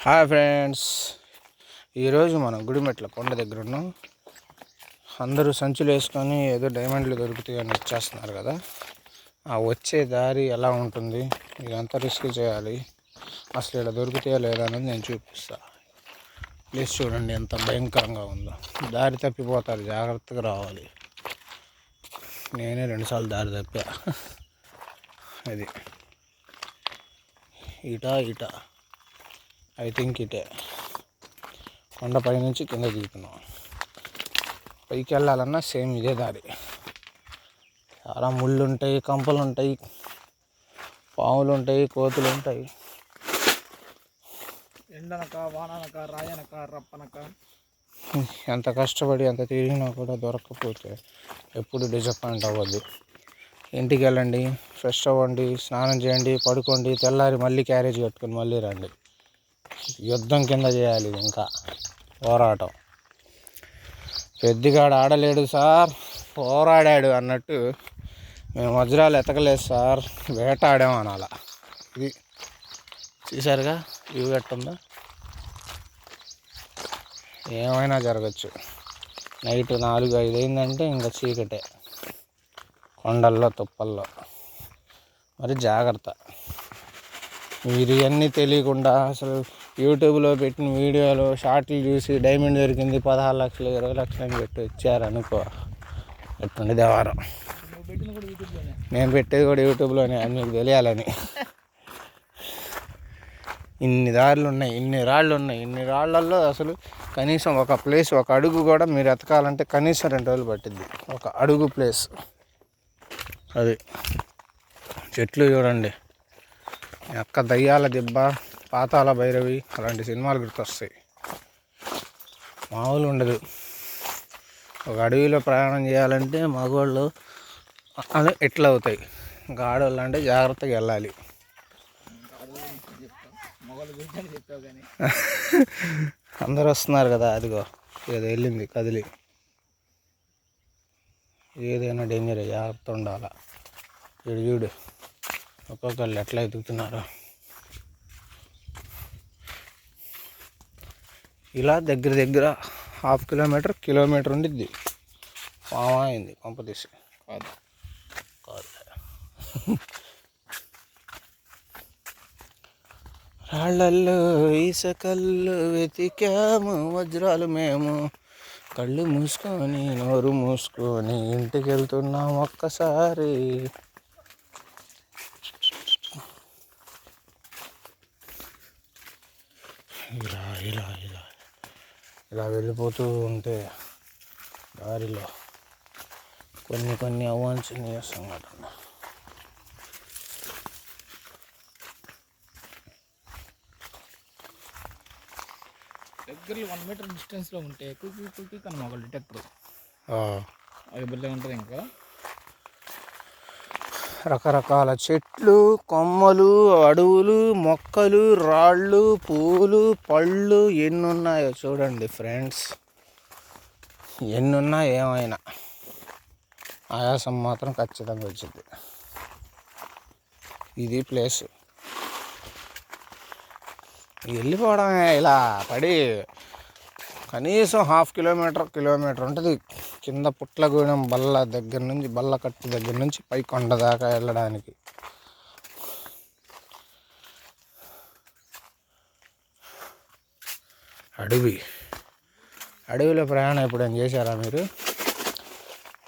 Hi friends, ఈరోజు మనం గుడిమెట్ల కొండ దగ్గర ఉన్నాం. అందరూ సంచులు వేసుకొని ఏదో డైమండ్లు దొరుకుతాయని వచ్చేస్తున్నారు కదా. ఆ వచ్చే దారి ఎలా ఉంటుంది, ఇదంతా రిస్క్ చేయాలి, అసలు ఇలా దొరుకుతాయో లేదా అనేది నేను చూపిస్తా. ప్లీజ్ చూడండి ఎంత భయంకరంగా ఉందో. దారి తప్పిపోతారు, జాగ్రత్తగా రావాలి. నేనే 2 సార్లు దారి తప్పా. అది ఇట ఐ థింక్ ఇటే కొండపై నుంచి కింద దిగుతున్నాం. పైకి వెళ్ళాలన్నా సేమ్ ఇదే దారి. చాలా ముళ్ళు ఉంటాయి, కంపలు ఉంటాయి, పాములు ఉంటాయి, కోతులు ఉంటాయి. ఎండనక వాననక రాయనక రప్పనక ఎంత కష్టపడి ఎంత తిరిగినా కూడా దొరకకపోతే ఎప్పుడు డిసప్పాయింట్ అవ్వద్దు. ఇంటికి వెళ్ళండి, ఫ్రెష్ అవ్వండి, స్నానం చేయండి, పడుకోండి, తెల్లారి మళ్ళీ క్యారేజ్ కట్టుకొని మళ్ళీ రండి. యుద్ధం కింద చేయాలి, ఇంకా పోరాటం. పెద్దగాడు ఆడలేడు సార్, పోరాడాడు అన్నట్టు మేము వజ్రాలు ఎతకలేదు సార్, వేటాడాం అనాల. ఇది చూసారుగా వ్యూ ఎట్టుందో. ఏమైనా జరగచ్చు. నైట్ 4-5 అయిందంటే ఇంకా చీకటే కొండల్లో తుప్పల్లో. మరి జాగ్రత్త. మీరు ఇవన్నీ తెలియకుండా అసలు యూట్యూబ్లో పెట్టిన వీడియోలు షార్ట్లు చూసి డైమండ్ దొరికింది 16 లక్షలు 20 లక్షలు అని పెట్టి వచ్చారనుకో, ఎట్టుండి దేవారం. నేను పెట్టేది కూడా యూట్యూబ్లోనే, అని మీకు తెలియాలని. ఇన్ని దారులు ఉన్నాయి, ఇన్ని రాళ్ళు ఉన్నాయి. ఇన్ని రాళ్ళల్లో అసలు కనీసం ఒక ప్లేస్, ఒక అడుగు కూడా మీరు ఎతకాలంటే కనీసం 2 రోజులు పట్టింది. ఒక అడుగు ప్లేస్ అది. చెట్లు చూడండి, అక్క దయ్యాల దిబ్బ, పాతాళ భైరవి అలాంటి సినిమాలు గుర్తొస్తాయి. మామూలు ఉండదు. ఒక అడవిలో ప్రయాణం చేయాలంటే మగవాళ్ళు అదే ఎట్లా అవుతాయి, ఇంకా ఆడవాళ్ళు అంటే జాగ్రత్తగా వెళ్ళాలి. అందరు వస్తున్నారు కదా, అదిగో ఏదో వెళ్ళింది కదిలి. ఏదైనా డేంజర్, జాగ్రత్త ఉండాలా. చూడు ఒక్కొక్కళ్ళు ఎట్లా ఎదుగుతున్నారు. ఇలా దగ్గర 1/2 కిలోమీటర్ ఉండిద్ది. పామా అయింది పంపతీసి కాదు. రాళ్ళల్లో ఇసకళ్ళు వెతికాము వజ్రాలు మేము, కళ్ళు మూసుకొని నోరు మూసుకొని ఇంటికి వెళ్తున్నాం ఒక్కసారి. ఇలా వెళ్ళిపోతూ ఉంటే దారిలో కొన్ని అవాంఛనీయ సంఘటన. దగ్గరలో 1 మీటర్ డిస్టెన్స్లో ఉంటే కుక్కి కన్నా ఒక డిటెక్టర్ అది బల్లే ఉంటుంది. ఇంకా రకరకాల చెట్లు, కొమ్మలు, అడవులు, మొక్కలు, రాళ్ళు, పూలు, పళ్ళు ఎన్నున్నాయో చూడండి ఫ్రెండ్స్. ఎన్నున్నా ఏమైనా ఆయాసం మాత్రం ఖచ్చితంగా వచ్చింది. ఇది ప్లేస్. వెళ్ళిపోవడమే ఇలా పడి కనీసం 1/2 కిలోమీటర్ ఉంటుంది కింద పుట్లగూడెం బల్ల దగ్గర నుంచి, బల్లకట్టు దగ్గర నుంచి పై కొండ దాకా వెళ్ళడానికి. అడవిలో ప్రయాణం ఎప్పుడైనా చేశారా మీరు?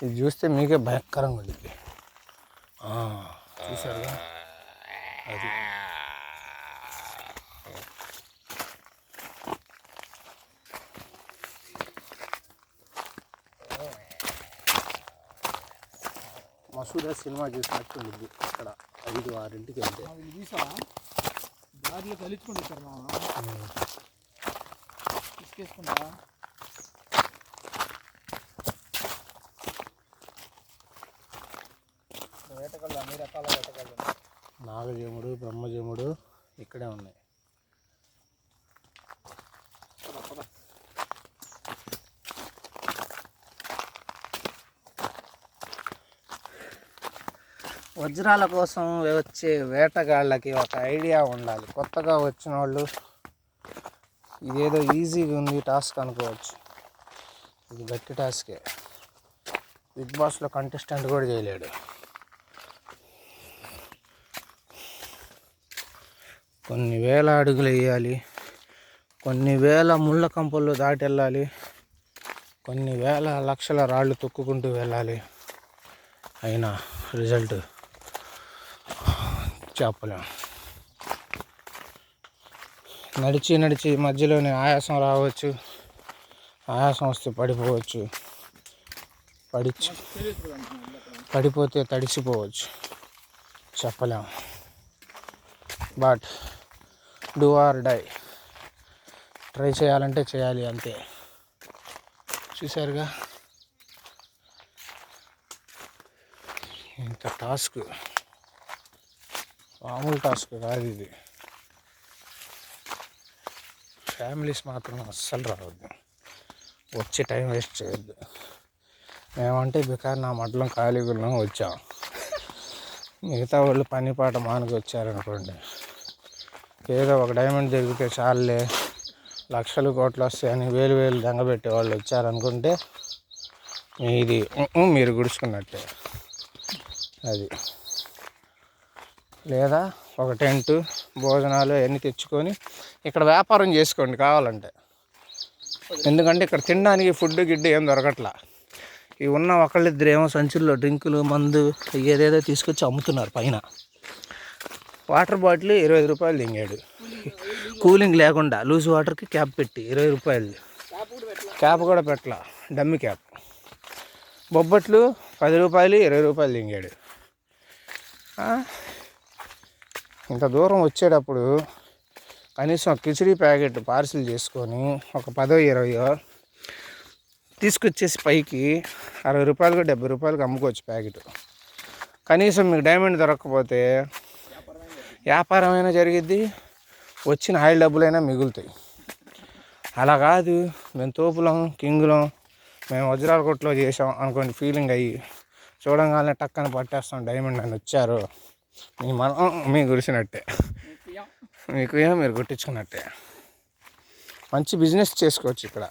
ఇది చూస్తే మీకే భయంకరంగా ఉంటుంది. చూసారుగా అది. మసూదా సినిమా చూసినట్టు ఉంది అక్కడ 5-6 వెళ్తే. దారిలో కలిచుకుంటూ వచ్చారు తీసుకేసుకుంటా. వేటగాళ్ళు అన్ని రకాల వేటగాళ్ళు, నాగజముడు, బ్రహ్మజముడు ఇక్కడే ఉన్నాయి. వజ్రాల కోసం వచ్చే వేటగాళ్ళకి ఒక ఐడియా ఉండాలి. కొత్తగా వచ్చిన వాళ్ళు ఇదేదో ఈజీగా ఉంది టాస్క్ అనుకోవచ్చు, ఇది గట్టి టాస్కే. బిగ్ బాస్లో కంటెస్టెంట్ కూడా చేయలేడు. కొన్ని వేల అడుగులు వేయాలి, కొన్ని వేల ముళ్ళ కంపల్లో దాటి వెళ్ళాలి, కొన్ని వేల లక్షల రాళ్ళు తొక్కుకుంటూ వెళ్ళాలి. అయినా రిజల్ట్ చెప్పలేం. నడిచి నడిచి మధ్యలోనే ఆయాసం రావచ్చు, ఆయాసం వస్తే పడిపోవచ్చు, పడిపోతే తడిసిపోవచ్చు, చెప్పలేం. But do or die, try చేయాలంటే చేయాలి అంతే. చూసారుగా ఇంత టాస్క్, మామూలు టాస్క్ కాదు ఇది. ఫ్యామిలీస్ మాత్రం అస్సలు రావద్దు, వచ్చి టైం వేస్ట్ చేయొద్దు. మేమంటే బికార్ నా మడ్లం ఖాళీగా ఉన్నాం వచ్చాం, మిగతా వాళ్ళు పని పాట మానుకు వచ్చారనుకోండి, ఏదో ఒక డైమండ్ దొరికితే చాలులే, లక్షలు కోట్లు వస్తాయని వేలు వేలు దెంగబెట్టే వాళ్ళు వచ్చారనుకుంటే మీది మీరు గుడుచుకున్నట్టే. అది లేదా ఒక టెంటు, భోజనాలు అవన్నీ తెచ్చుకొని ఇక్కడ వ్యాపారం చేసుకోండి కావాలంటే. ఎందుకంటే ఇక్కడ తినడానికి ఫుడ్ గిడ్డు ఏం దొరకట్లా. ఇవి ఉన్న ఒకళ్ళిద్దరు ఏమో సంచుల్లో డ్రింకులు మందు ఏదేదో తీసుకొచ్చి అమ్ముతున్నారు పైన. వాటర్ బాటిల్ 20 రూపాయలు దింగాడు, కూలింగ్ లేకుండా లూజ్ వాటర్కి క్యాప్ పెట్టి 20 రూపాయలు. క్యాప్ కూడా పెట్టలా, డమ్మి క్యాప్. బొబ్బట్లు 10 రూపాయలు 20 రూపాయలు దింగాడు. ఇంత దూరం వచ్చేటప్పుడు కనీసం కిచిడి ప్యాకెట్ పార్సిల్ చేసుకొని ఒక 10-20 తీసుకొచ్చేసి పైకి 60 రూపాయలకు 70 రూపాయలకు అమ్ముకోవచ్చు ప్యాకెట్. కనీసం మీకు డైమండ్ దొరకకపోతే వ్యాపారమైనా జరిగిద్ది, వచ్చిన ఆయిల్ డబ్బులైనా మిగులుతాయి. అలా కాదు మేము తోపులం కింగులం మేము వజ్రాల కొట్లో చేసాం అనుకోండి, ఫీలింగ్ అయ్యి చూడంగానే టక్కన పట్టేస్తాం డైమండ్ అని వచ్చారు, మీ మనం మీ గురిసినట్టే, మీకు ఏమో మీరు కొట్టించుకున్నట్టే. మంచి బిజినెస్ చేసుకోవచ్చు ఇక్కడ.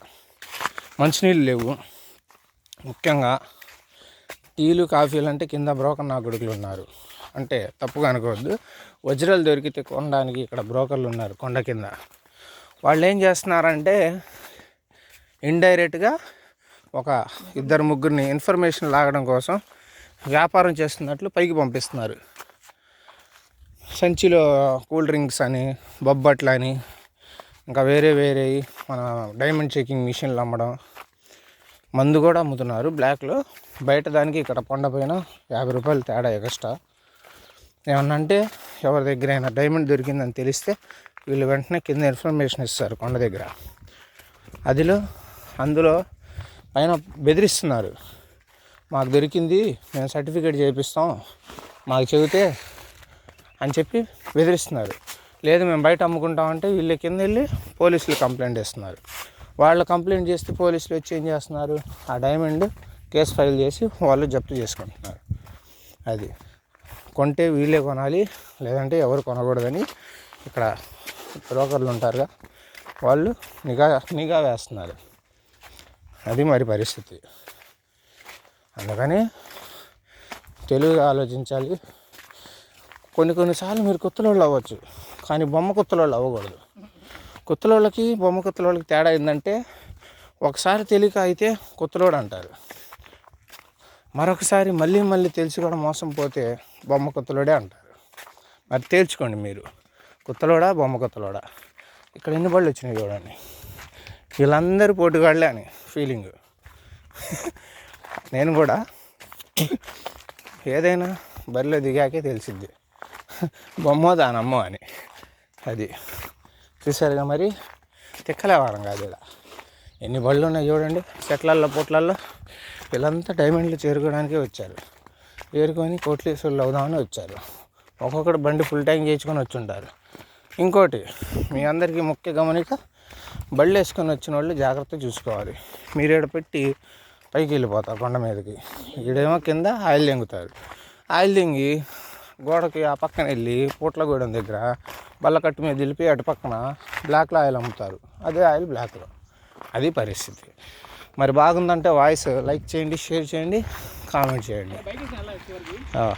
మంచినీళ్ళు లేవు, ముఖ్యంగా టీలు కాఫీలు అంటే కింద బ్రోకర్ నా కొడుకులు ఉన్నారు. అంటే తప్పుగా అనుకోవద్దు, వజ్రాలు దొరికితే కొనడానికి ఇక్కడ బ్రోకర్లు ఉన్నారు కొండ కింద. వాళ్ళు ఏం చేస్తున్నారంటే ఇండైరెక్ట్గా ఒక 2-3 ఇన్ఫర్మేషన్ లాగడం కోసం వ్యాపారం చేస్తున్నట్లు పైకి పంపిస్తున్నారు. సంచిలో కూల్ డ్రింక్స్ అని, బొబ్బట్లు అని, ఇంకా వేరే మన డైమండ్ చెకింగ్ మిషన్లు అమ్మడం, మందు కూడా అమ్ముతున్నారు బ్లాక్లో. బయట దానికి ఇక్కడ కొండ పైన 50 రూపాయలు తేడా ఎక్స్ట్రా. ఏమన్నా అంటే ఎవరి దగ్గర అయినా డైమండ్ దొరికిందని తెలిస్తే వీళ్ళు వెంటనే కింద ఇన్ఫర్మేషన్ ఇస్తారు కొండ దగ్గర. అందులో పైన బెదిరిస్తున్నారు, మాకు దొరికింది మేము సర్టిఫికేట్ చేపిస్తాం మాకు చెబితే అని చెప్పి బెదిరిస్తున్నారు. లేదు మేము బయట అమ్ముకుంటామంటే వీళ్ళ కింద వెళ్ళి పోలీసులు కంప్లైంట్ చేస్తున్నారు. వాళ్ళు కంప్లైంట్ చేస్తే పోలీసులు వచ్చి ఏం చేస్తున్నారు, ఆ డైమండ్ కేసు ఫైల్ చేసి వాళ్ళు జప్తు చేసుకుంటున్నారు. అది కొంటే వీళ్ళే కొనాలి, లేదంటే ఎవరు కొనకూడదని ఇక్కడ బ్రోకర్లు ఉంటారుగా, వాళ్ళు నిఘా వేస్తున్నారు. అది మరి పరిస్థితి. అందుకని తెలివిగా ఆలోచించాలి. కొన్నిసార్లు మీరు కొత్తలోళ్ళు అవ్వచ్చు, కానీ బొమ్మ కొత్తలోళ్ళు అవ్వకూడదు. కొత్తలోళ్ళకి బొమ్మ కొత్తలోళ్ళకి తేడా ఏంటంటే, ఒకసారి తెలియక అయితే కొత్తలోడు అంటారు, మరొకసారి మళ్ళీ తెలిసి కూడా మోసం పోతే బొమ్మ కొత్తలోడే అంటారు. మరి తేల్చుకోండి మీరు, కొత్తలోడా బొమ్మ కొత్తలోడా. ఇక్కడ ఎన్ని బళ్ళు వచ్చినాయి చూడండి, వీళ్ళందరూ పోటుగాళ్ళే అని ఫీలింగ్. నేను కూడా ఏదైనా బరిలో దిగాకే తెలిసిద్ది బొమ్మ దానమ్మో అని. అది చూసారుగా, మరి తిక్కలేవారం కాదు. ఇలా ఎన్ని బళ్ళు ఉన్నాయి చూడండి, చెట్లల్లో పొట్లల్లో. వీళ్ళంతా డైమండ్లు చేరుకోవడానికే వచ్చారు, చేరుకొని కోట్లేశ్వర్లు అవుదామని వచ్చారు. ఒక్కొక్కటి బండి ఫుల్ ట్యాంక్ చేయించుకొని వచ్చి ఉంటారు. ఇంకోటి మీ అందరికీ ముఖ్య గమనిక, బళ్ళు వేసుకొని వచ్చిన వాళ్ళు జాగ్రత్త చూసుకోవాలి. మీరు ఈడ పెట్టి పైకి వెళ్ళిపోతారు కొండ మీదకి, ఈడేమో కింద ఆయిల్ దెంగుతారు. ఆయిల్ దెంగి గోడకి ఆ పక్కన వెళ్ళి పూట్లగూడెం దగ్గర బల్లకట్టు మీద వెళ్ళి అటు పక్కన బ్లాక్లో ఆయిల్ అమ్ముతారు. అదే ఆయిల్ బ్లాక్లో. అది పరిస్థితి. మరి బాగుందంటే వాయిస్ లైక్ చేయండి, షేర్ చేయండి, కామెంట్ చేయండి. బైక్ ఎలా చివరికి ఆ.